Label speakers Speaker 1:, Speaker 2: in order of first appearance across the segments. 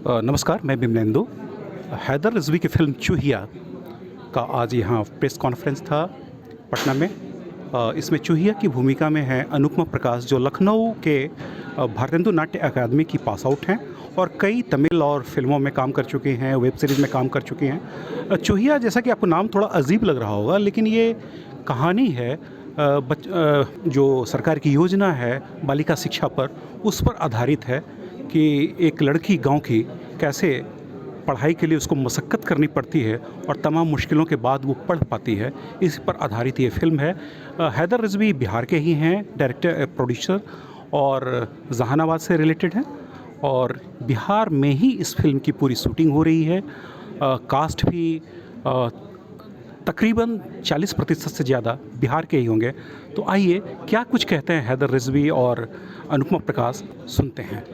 Speaker 1: नमस्कार, मैं बिमलेंदु। हैदर रिज़वी की फ़िल्म चूहिया का आज यहाँ प्रेस कॉन्फ्रेंस था पटना में। इसमें चूहिया की भूमिका में हैं अनुपमा प्रकाश, जो लखनऊ के भारतेंदु नाट्य अकादमी की पास आउट हैं और कई तमिल और फ़िल्मों में काम कर चुकी हैं, वेब सीरीज़ में काम कर चुकी हैं। चूहिया, जैसा कि आपको नाम थोड़ा अजीब लग रहा होगा, लेकिन ये कहानी है जो सरकार की योजना है बालिका शिक्षा पर, उस पर आधारित है कि एक लड़की गाँव की कैसे पढ़ाई के लिए उसको मशक्क़त करनी पड़ती है और तमाम मुश्किलों के बाद वो पढ़ पाती है। इस पर आधारित ये फ़िल्म है। हैदर रिज़वी बिहार के ही हैं, डायरेक्टर प्रोड्यूसर, और जहानाबाद से रिलेटेड हैं और बिहार में ही इस फ़िल्म की पूरी शूटिंग हो रही है। कास्ट भी तकरीबन 40% से ज़्यादा बिहार के ही होंगे। तो आइए क्या कुछ कहते हैं हैदर रिज़वी और अनुपमा प्रकाश, सुनते हैं।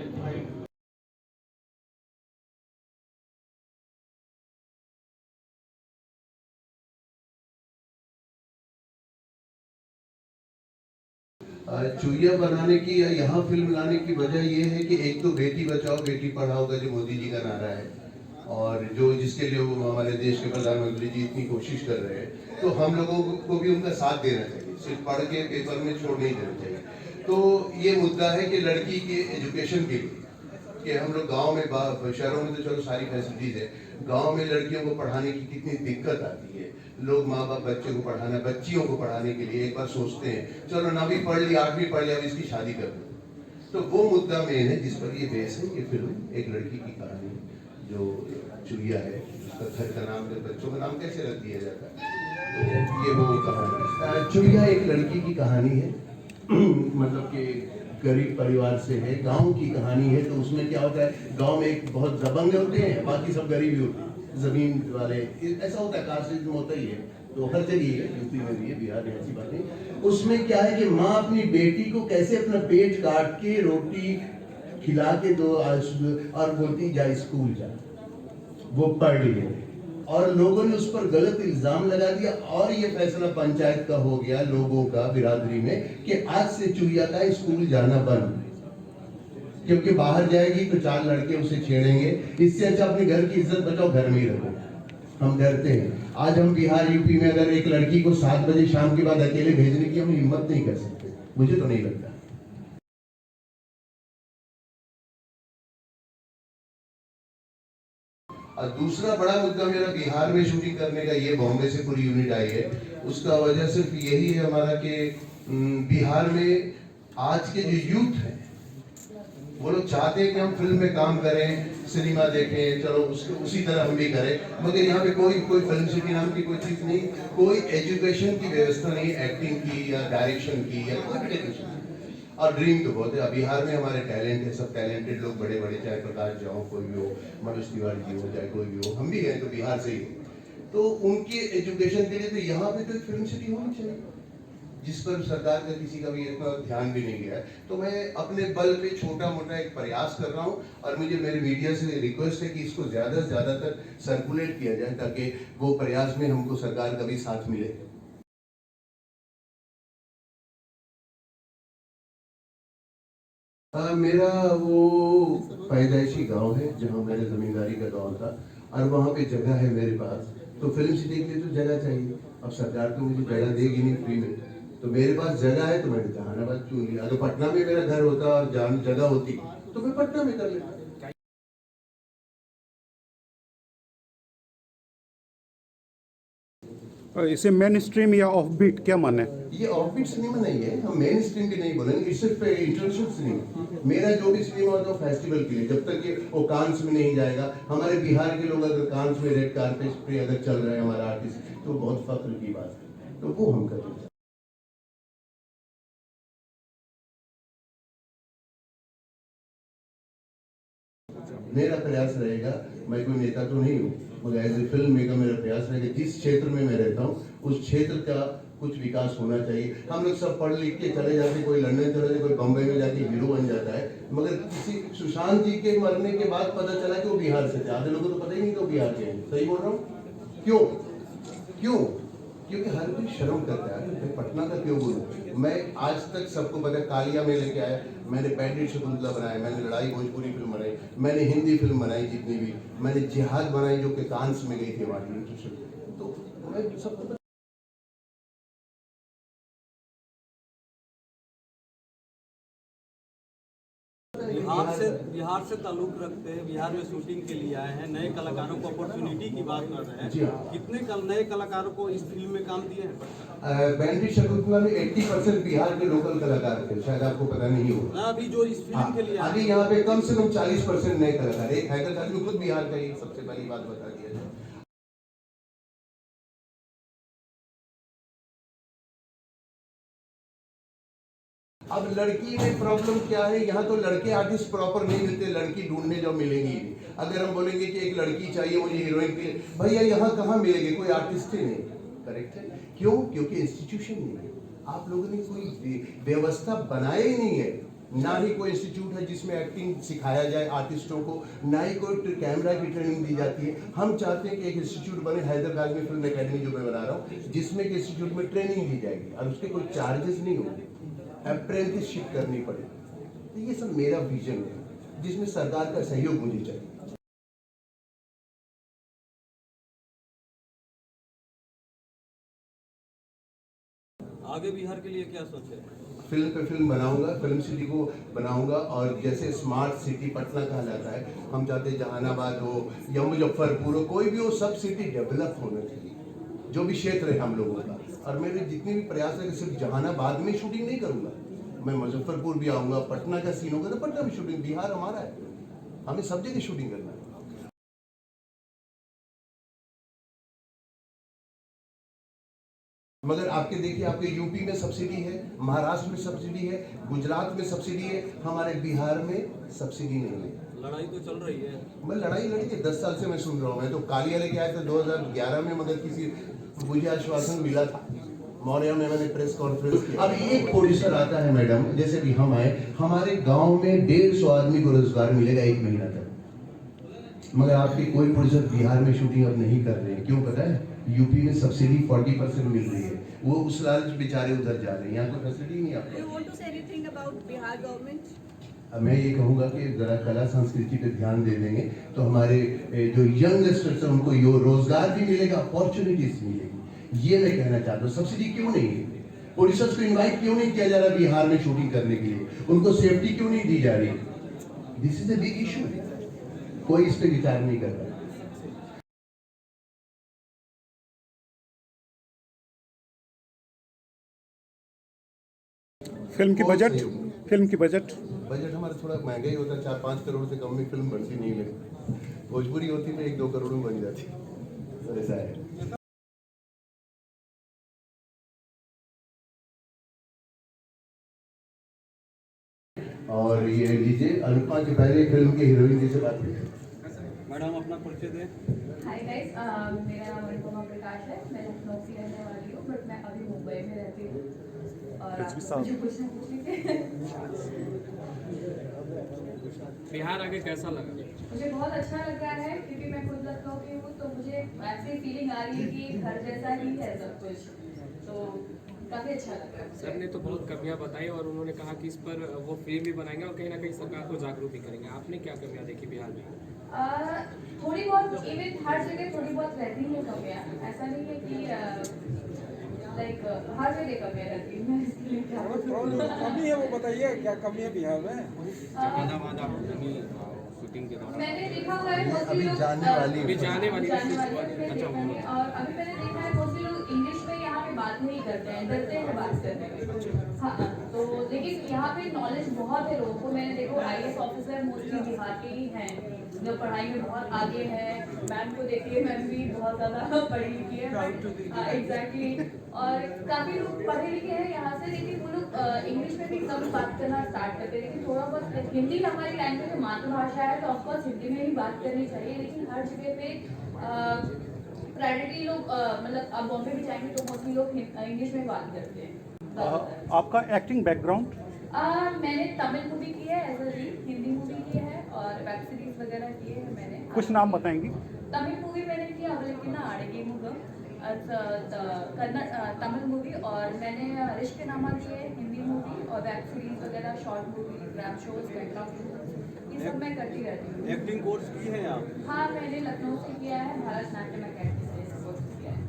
Speaker 2: चूहिया बनाने की या यहाँ फिल्म लाने की वजह ये है कि एक तो बेटी बचाओ बेटी पढ़ाओ का जो मोदी जी का नारा है और जो जिसके लिए वो हमारे देश के प्रधानमंत्री जी इतनी कोशिश कर रहे हैं, तो हम लोगों को भी उनका साथ देना चाहिए, सिर्फ पढ़ के पेपर में छोड़ नहीं देना चाहिए। तो ये मुद्दा है कि लड़की के एजुकेशन के लिए कि हम लोग गांव में, शहरों में तो चलो सारी फैसिलिटीज है, गांव में लड़कियों को पढ़ाने की कितनी दिक्कत आती है। लोग माँ बाप बच्चों को पढ़ाना, बच्चियों को पढ़ाने के लिए एक बार सोचते हैं चलो 9वीं पढ़ ली 8वीं पढ़ लिया, अब इसकी शादी कर दो। तो वो मुद्दा मेन है जिस पर ये बेस है। ये फिल्म एक लड़की की कहानी जो चूहिया है, उसका घर का नाम, बच्चों का नाम कैसे रख दिया जाता है, तो ये वो कहानी चूहिया एक लड़की की कहानी है। मतलब कि गरीब परिवार से है, गांव की कहानी है। तो उसमें क्या होता है, गांव में एक बहुत दबंग होते हैं, बाकी सब गरीब ही होते हैं, जमीन वाले, ऐसा होता है, कास्टिज्म होता ही है। तो हर जगह है, यूपी में भी है, बिहार में, ऐसी बात नहीं। उसमें क्या है कि माँ अपनी बेटी को कैसे अपना पेट काट के रोटी खिला के दो और बोलती जा स्कूल जा, वो पढ़ लिए, और लोगों ने उस पर गलत इल्जाम लगा दिया और ये फैसला पंचायत का हो गया, लोगों का, बिरादरी में, कि आज से चूहिया का स्कूल जाना बंद, क्योंकि बाहर जाएगी तो 4 लड़के उसे छेड़ेंगे। इससे अच्छा अपने घर की इज्जत बचाओ, घर में ही रखो। हम डरते हैं। आज हम बिहार यूपी में अगर एक लड़की को 7 बजे शाम के बाद अकेले भेजने की हम हिम्मत नहीं कर सकते, मुझे तो नहीं लगता। और दूसरा बड़ा मुद्दा मेरा बिहार में शूटिंग करने का, ये बॉम्बे से पूरी यूनिट आई है, उसका वजह सिर्फ यही है हमारा कि बिहार में आज के जो यूथ है वो लोग चाहते हैं कि हम फिल्म में काम करें, सिनेमा देखें, चलो उसी तरह हम भी करें, मगर यहाँ पे कोई फिल्म सिटी नाम की कोई चीज नहीं, कोई एजुकेशन की व्यवस्था नहीं, एक्टिंग की या डायरेक्शन की या कोई भी एजुकेशन। और ड्रीम तो बहुत है बिहार में, हमारे टैलेंट है, सब टैलेंटेड लोग बड़े बड़े, चाहे प्रकाश जाओ कोई भी हो, मनोज तिवारी जी हो, चाहे कोई भी हो, हम भी गए तो बिहार से ही। तो उनके एजुकेशन के लिए तो यहाँ पे तो एक फिल्म सिटी होनी चाहिए, जिस पर सरकार का किसी का भी इतना ध्यान भी नहीं गया है। तो मैं अपने बल पे छोटा मोटा एक प्रयास कर रहा हूँ और मुझे मेरे मीडिया से रिक्वेस्ट है कि इसको ज्यादा से ज्यादा तक सर्कुलेट किया जाए, ताकि वो प्रयास में हमको सरकार का भी साथ मिले। मेरा वो पैदाइशी गांव है जहाँ मेरे जमींदारी का गांव था, और वहाँ पे जगह है मेरे पास। तो फिल्म सिटी के लिए तो जगह चाहिए, अब सरकार तो मुझे जगह देगी नहीं फ्री में, तो मेरे पास जगह है तो मैंने जहानाबाद चुन लिया। अगर पटना में मेरा घर होता और जगह होती तो मैं पटना में कर लेता।
Speaker 1: इसे मेन स्ट्रीम या ऑफ बीट क्या माने?
Speaker 2: ये ऑफबीट सिनेमा नहीं है, हम मेन स्ट्रीम की नहीं बोलेंगे, इट्स सिर्फ इंटरनेशनल सिनेमा। मेरा जो भी सिनेमा होता है फेस्टिवल के लिए, जब तक कि वो कांस में नहीं जाएगा। हमारे बिहार के लोग अगर कांस में रेड कारपेट पे अगर चल रहे हैं हमारा आर्टिस्ट, तो बहुत फख्र की बात है, तो वो हम करेंगे। मेरा प्रयास रहेगा, मैं कोई नेता तो नहीं हूँ, मगर एज ए फिल्म मेकर मेरा प्रयास रहेगा, जिस क्षेत्र में मैं रहता हूँ उस क्षेत्र का कुछ विकास होना चाहिए। हम लोग सब पढ़ लिख के चले जाते, कोई लंदन चले जाते, कोई बम्बई में जाके हीरो बन जाता है, मगर किसी सुशांत जी के मरने के बाद पता चला कि वो बिहार से थे। आधे लोगों को तो पता ही नहीं था बिहार के हैं। सही बोल रहा हूँ? क्यों क्यों क्योंकि हर कोई शर्म करता है, मैं पटना का क्यों बोलूं। मैं आज तक सबको पता, कालिया में लेके आया, मैंने बैंडेड शकुंतला बनाया, मैंने लड़ाई भोजपुरी फिल्म बनाई, मैंने हिंदी फिल्म बनाई जितनी भी, मैंने जिहाद बनाई जो कि कांस में गई थी हमारी इंटरनेशनल। तो मैं सबको
Speaker 3: बिहार से ताल्लुक रखते हैं, बिहार में शूटिंग के लिए आए हैं, नए कलाकारों को अपॉर्चुनिटी की बात कर रहे हैं।
Speaker 2: जी हाँ।
Speaker 3: कितने नए कलाकारों को इस फिल्म में काम दिए हैं?
Speaker 2: बैंडेड शकुंतला में 80% बिहार के लोकल कलाकार थे, शायद आपको पता नहीं होगा।
Speaker 3: ना अभी जो इस फिल्म के लिए
Speaker 2: अभी यहाँ पे कम से कम 40% नए कलाकार। एक हैदर खान खुद बिहार का ही, सबसे पहली बात बता दिया जाए। अब लड़की में प्रॉब्लम क्या है, यहाँ तो लड़के आर्टिस्ट प्रॉपर नहीं मिलते, लड़की ढूंढने जो मिलेंगी ही नहीं। अगर हम बोलेंगे कि एक लड़की चाहिए मुझे हीरोइन के, भैया यहाँ कहाँ मिलेगी, कोई आर्टिस्ट ही नहीं। करेक्ट है, क्यों? क्योंकि इंस्टीट्यूशन नहीं है, आप लोगों ने कोई व्यवस्था बनाया ही नहीं है। ना ही कोई इंस्टीट्यूट है जिसमें एक्टिंग सिखाया जाए आर्टिस्टों को, ना ही कोई कैमरा की ट्रेनिंग दी जाती है। हम चाहते हैं कि एक इंस्टीट्यूट बने, हैदराबाद में फिल्म एकेडमी जो मैं बना रहा हूँ, जिसमें कि इंस्टीट्यूट में ट्रेनिंग दी जाएगी और उसके कोई चार्जेस नहीं होंगे, अप्रेंटिसशिप करनी पड़ेगी। तो ये सब मेरा विजन है जिसमें सरकार का सहयोग मुझे चाहिए।
Speaker 3: आगे बिहार के लिए क्या सोचे?
Speaker 2: फिल्म पे फिल्म बनाऊंगा, फिल्म सिटी को बनाऊंगा, और जैसे स्मार्ट सिटी पटना कहा जाता है, हम चाहते हैं जहानाबाद हो या मुजफ्फरपुर हो, कोई भी हो, सब सिटी डेवलप होना चाहिए, जो भी क्षेत्र है हम लोगों का। और मेरे जितने भी प्रयास है कि सिर्फ जहानाबाद में शूटिंग नहीं करूंगा, मैं मुजफ्फरपुर भी आऊंगा, पटना का सीन होगा तो पटना में शूटिंग, बिहार हमारा है, हमें सब जगह शूटिंग करना है। मगर आपके देखिए, आपके यूपी में सब्सिडी है, महाराष्ट्र में सब्सिडी है, गुजरात में सब्सिडी है, हमारे बिहार में सब्सिडी नहीं है।
Speaker 3: लड़ाई तो चल रही है।
Speaker 2: मैं लड़ाई लड़ी है, 10 साल से मैं सुन रहा हूँ। मैं तो कालिया लेके आया था 2011 में, मगर किसी मुझे आश्वासन मिला था, मौर्या में मैंने प्रेस कॉन्फ्रेंस की। अब एक प्रोड्यूसर आता है मैडम, जैसे कि हम आए, हमारे गांव में 150 आदमी को रोजगार मिलेगा 1 महीना तक। मगर आपके कोई प्रोड्यूसर बिहार में शूटिंग अब नहीं कर रहे हैं, क्यों पता है? यूपी में सब्सिडी 40% मिल रही है, वो उस लालच बेचारे उधर जा रहे हैं, यहाँ कोई फैसिलिटी नहीं आपको।
Speaker 4: You want to say anything about Bihar government?
Speaker 2: अब मैं ये कहूँगा कि जरा कला संस्कृति पे ध्यान दे देंगे तो हमारे जो यंगस्टर्स हैं उनको रोजगार भी मिलेगा, अपॉर्चुनिटीज मिलेगी। ये मैं कहना चाहता हूँ। सब्सिडी क्यों नहीं है? प्रोड्यूसर्स को इनवाइट क्यों नहीं किया जा रहा बिहार में शूटिंग करने के लिए? उनको सेफ्टी क्यों नहीं दी जा रही? This is a big issue, कोई इस पे विचार नहीं कर रहा।
Speaker 1: फिल्म की बजट
Speaker 2: बजट हमारा थोड़ा महंगा ही होता है, 4-5 करोड़ से कम में फिल्म बनती नहीं है। भोजपुरी होती है 1-2 करोड़ में बन जाती है, तो ऐसा है। और ये लीजिए, अनुपमा के पहले फिल्म की हीरोइन जी से बात करें।
Speaker 3: मैडम अपना परिचय दें।
Speaker 4: हाय गाइस, मेरा नाम अनुपमा प्रकाश है। मैं लखनऊ की रहने वाली हूँ, बट मैं अभी मुंबई में रहती हूँ। और आप मुझे कुछ ना पूछेंगे।
Speaker 5: बिहार आगे कैसा लगा?
Speaker 4: मुझे बहुत अच्छा लग रहा है, क्योंकि मैं खुद लखनऊ की हूँ, तो मुझे ऐसी फीलिंग आ रही है कि घर जैसा ही है सब कुछ, तो काफ़ी अच्छा लग रहा है।
Speaker 5: सर ने तो बहुत कमियां बताई और उन्होंने कहा कि इस पर वो फिल्म भी बनाएंगे और कहीं ना कहीं सरकार को जागरूक भी करेंगे। आपने क्या कमियां देखी बिहार में?
Speaker 4: थोड़ी बहुत, इवन हर जगह थोड़ी बहुत रहती है कमियाँ, ऐसा नहीं है कि लाइक हर जगह कमियाँ रहती है। मैं इसके लिए क्या
Speaker 6: कमी है वो बताइए, क्या कमी है बिहार में?
Speaker 5: शूटिंग के दौरान
Speaker 4: मैंने देखा हुआ है मोस्टली
Speaker 2: अभी
Speaker 4: लोग
Speaker 2: जाने वाली
Speaker 5: अभी जाने वाली है।
Speaker 4: अच्छा, और अभी मैंने देखा है मोस्टली लोग इंग्लिश में यहाँ पे बात नहीं करते हैं, डरते हैं बात करने में। हाँ, तो लेकिन यहाँ पे नॉलेज बहुत है लोगों को। मैंने देखो IAS ऑफिसर मोस्टली बिहार के ही हैं, जो पढ़ाई में बहुत आगे हैं। मैम को देखिए, मैम भी बहुत ज़्यादा पढ़ी लिखी है। एग्जैक्टली। और काफ़ी लोग पढ़े लिखे हैं यहाँ से, लेकिन वो लोग इंग्लिश में भी कम बात करना स्टार्ट करते हैं। लेकिन थोड़ा बहुत हिंदी हमारी लैंग्वेज में मातृभाषा है, तो ऑफकोर्स हिंदी में ही बात करनी चाहिए। लेकिन हर जगह पे प्रायोरिटी लोग मतलब आप बॉम्बे भी जाएंगे तो मोस्टली लोग इंग्लिश में बात करते हैं।
Speaker 1: आपका एक्टिंग बैकग्राउंड?
Speaker 4: मैंने तमिल मूवी की है as a lead, Hindi movie की है और वेब सीरीज वगैरह की है मैंने।
Speaker 1: कुछ नाम बताएंगी?
Speaker 4: तमिल मूवी मैंने किया अवलिकिना आड़गी मुगम, कन्नड़ तमिल मूवी, और मैंने रिश्ते नामा दिए हिंदी मूवी, और वेब सीरीज वगैरह, short movie, rap shows, background shows, ये सब मैं करती रहती हूँ।
Speaker 3: एक्टिंग कोर्स की है आप?
Speaker 4: हाँ, मैंने लखनऊ से किया है, भारतनाट्यम अकेडमी से इस कोर्स किया है।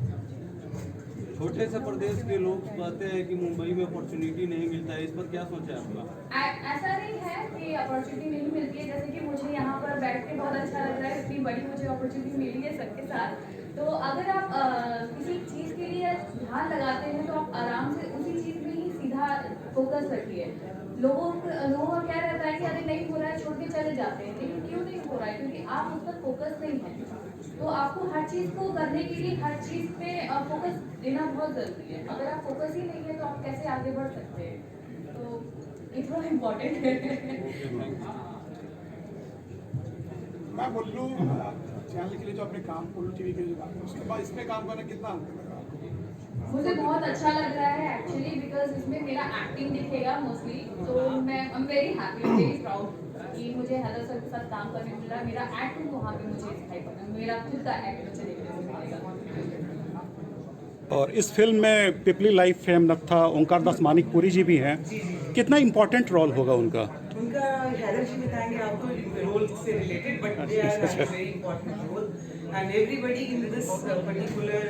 Speaker 3: छोटे से प्रदेश के लोग कहते हैं कि मुंबई में अपॉर्चुनिटी नहीं मिलता है, इस पर क्या सोचा है आपका?
Speaker 4: ऐसा नहीं है कि अपॉर्चुनिटी नहीं मिलती है, जैसे कि मुझे यहाँ पर बैठ के बहुत अच्छा लग रहा है, इतनी बड़ी मुझे अपॉर्चुनिटी मिली है सबके साथ। तो अगर आप किसी चीज़ के लिए ध्यान लगाते हैं तो आप आराम से उसी चीज़ में ही सीधा फोकस रखिए। लोगों का क्या रहता है कि अरे नहीं हो रहा है, छोड़ के चले जाते हैं, लेकिन क्यों नहीं हो रहा है? क्योंकि आप उस पर फोकस नहीं है। तो आपको हर चीज़ को करने के लिए हर चीज़ पे फोकस देना बहुत ज़रूरी है। अगर आप फोकस ही नहीं है तो आप कैसे आगे बढ़ सकते हैं? तो इतना इम्पोर्टेंट है।
Speaker 6: मैं बोलूँ चैनल के लिए जो आपने काम उल्लू टीवी के लिए काम किया, उसके बाद इसमें काम करना कितना अंतर लगा आपको?
Speaker 4: मुझे बहुत अच्छा लग रहा है एक्चुअली, बिकॉज इसमें मेरा एक्टिंग दिखेगा मोस्टली। तो मैं I am very happy, very proud कि मुझे हैदर सर के साथ काम करने मिल रहा है। मेरा एक्टिंग वहाँ पे मुझे दिखाई पड़ा, मेरा खुद का एक्ट मुझे देखने को मिलेगा।
Speaker 1: और इस फिल्म में पिपली लाइफ फेम नत्था ओंकार दास मानिकपुरी जी भी हैं, कितना इम्पोर्टेंट रोल होगा उनका?
Speaker 7: उनका हैदर जी बताएंगे आपको रोल से related, but they are very important role and everybody in this particular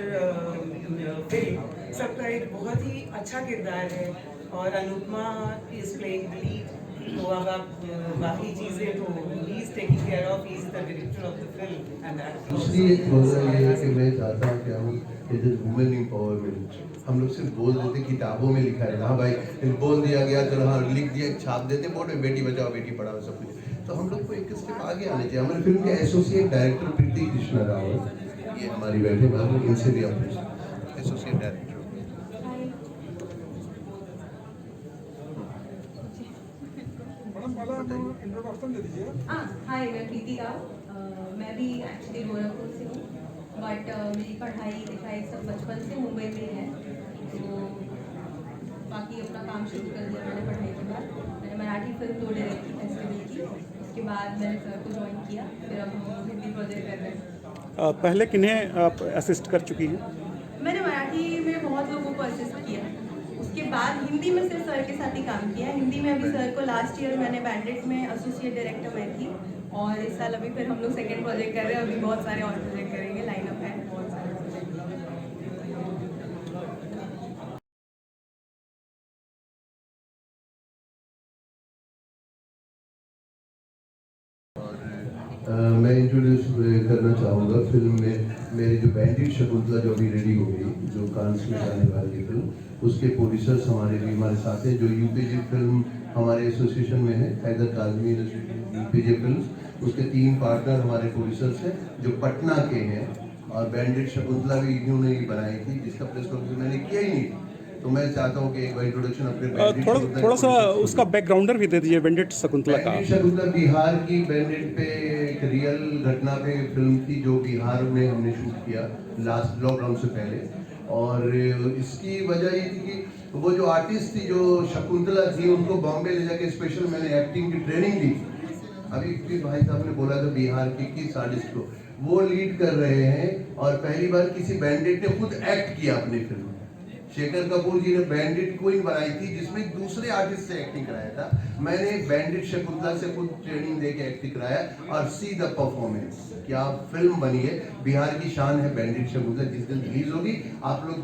Speaker 7: film सबका एक बहुत ही अच्छा किरदार है, और Anupama is playing the lead. तो अब आप बाकी चीज़ें तो he is taking care of, he is the director of the film and that.
Speaker 2: दूसरी एक वजह ये है कि मैं चाहता हूँ कि हम इट इज वुमेन एम्पावरमेंट। हम लोग सिर्फ बोल देते, किताबों में लिखा है, हाँ भाई बोल दिया गया, चलो हाँ लिख दिया, छाप देते बोर्ड में, बेटी बचाओ बेटी पढ़ाओ सब कुछ। तो हम लोग को एक स्टेप आगे आने चाहिए। हमारे फिल्म के एसोसिएट डायरेक्टर प्रीति कृष्णा राव, ये हमारी बैठे बाबू, इनसे भी आप एसोसिएट डायरेक्टर।
Speaker 6: मैडम पहला इंट्रोडक्शन दे दीजिए।
Speaker 8: हाय, मैं प्रीति राव। मैं भी एक्चुअली गोरखपुर से हूँ, बट मेरी पढ़ाई लिखाई सब बचपन से मुंबई में ही है। तो बाकी अपना काम शुरू कर दिया मैंने पढ़ाई के बाद। मैंने मराठी फिल्म दो डायरेक्ट की फेस्टिवल की, उसके बाद मैंने सर को ज्वाइन किया, फिर अब हम हिंदी प्रोजेक्ट कर रहे हैं।
Speaker 1: पहले किन्हें आप असिस्ट कर चुकी हैं?
Speaker 8: मैंने मराठी में बहुत लोगों को असिस्ट किया, उसके बाद हिंदी में सिर्फ सर के साथ ही काम किया। हिंदी में अभी सर को लास्ट ईयर मैंने बैंडेड में एसोसिएट डायरेक्टर मैं थी, और इस साल अभी फिर हम लोग सेकंड प्रोजेक्ट कर रहे हैं। अभी बहुत सारे और प्रोजेक्ट करेंगे, लाइनअप है बहुत सारे प्रोजेक्ट।
Speaker 2: मैं इंट्रोड्यूस करना चाहूँगा फिल्म में मेरी जो बैंडिट शकुंतला जो अभी रेडी हो गई, जो कांस में जाने वाली फिल्म, उसके प्रोड्यूसर्स हमारे भी हमारे साथ हैं। जो यूपीजे फिल्म हमारे एसोसिएशन में है, हैदर काजमी यूपीजे फिल्म, उसके 3 पार्टनर हमारे प्रोड्यूसर्स हैं जो पटना के हैं। और बैंडिट शकुंतला भी इन्होंने ही बनाई थी, जिसका प्रेस कॉन्फ्रेंस मैंने किया ही नहीं। तो मैं चाहता हूँ कि एक बार इंट्रोडक्शन अपने
Speaker 1: थोड़ा सा उसका बैकग्राउंडर भी दे दीजिए बैंडिट शकुंतला का।
Speaker 2: बैंडिट शकुंतला बिहार की बैंडिट पे एक रियल घटना पे फिल्म थी, जो बिहार में हमने शूट किया लास्ट लॉकडाउन से पहले। और इसकी वजह ये थी कि वो जो आर्टिस्ट थी, जो शकुंतला थी, उनको बॉम्बे ले जाके स्पेशल मैंने एक्टिंग की ट्रेनिंग दी। अभी भी भाई साहब ने बोला था बिहार के किस आर्टिस्ट को वो लीड कर रहे हैं, और पहली बार किसी बैंडिट ने खुद एक्ट किया अपनी फिल्म। शेखर कपूर जी ने बैंडिट क्वीन बनाई थी, जिसमें दूसरे आर्टिस्ट से एक्टिंग कराया था। मैंने बैंडिट शकुंतला से खुद ट्रेनिंग दे के एक्टिंग कराया, और सी द परफॉर्मेंस, क्या फिल्म बनी है। बिहार की शान है बैंडिट शकुंतला। जिस दिन रिलीज होगी आप लोग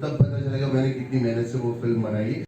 Speaker 2: तब पता चलेगा मैंने कितनी मेहनत से वो फिल्म बनाई है।